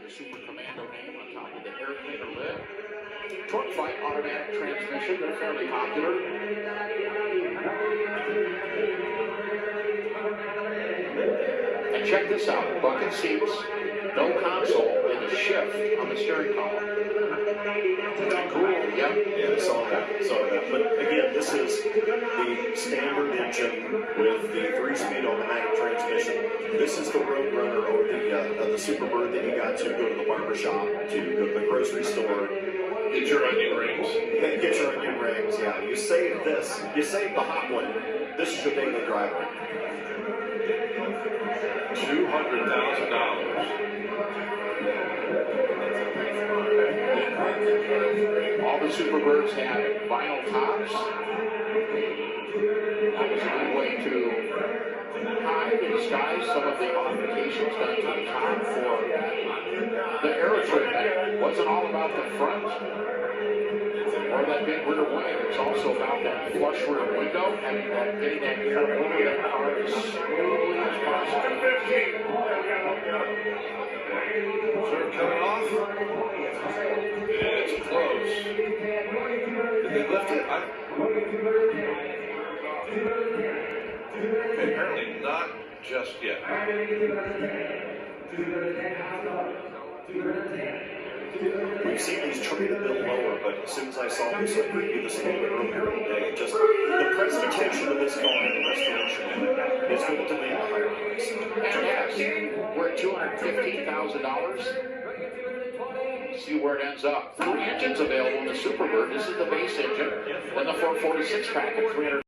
the Super Commando name on top of the air cleaner lid. Torque Fight automatic transmission, they're fairly popular. And check this out, bucket seats, no console, and a shift on the steering column. Cool, yeah. Yeah, saw that. But again, this is the standard engine with the 3-speed automatic transmission. This is the Roadrunner or the Superbird that you got to go to the barber shop, to go to the grocery store. Get your onion rings. Get your onion rings, yeah. You save this. You save the hot one. This is your daily driver. $200,000. All the Superbirds have vinyl tops. That was a good way to hide and disguise some of the modifications done to the top for the aero treatment. Wasn't all about the front or that big rear wing. It's also about that flush rear window and getting that curve over that car as smoothly as possible. Serve coming off. It's close. Did they lift it? Apparently not just yet. We've seen these treated a bit lower, but as soon as I saw this, I previewed this a little bit earlier in the day. Just the presentation of this car and the restoration of it is going to demand a higher price. And yes, we're at $215,000. See where it ends up. 3 engines available in the Superbird. This is the base engine. Then the 446 pack at $300,000.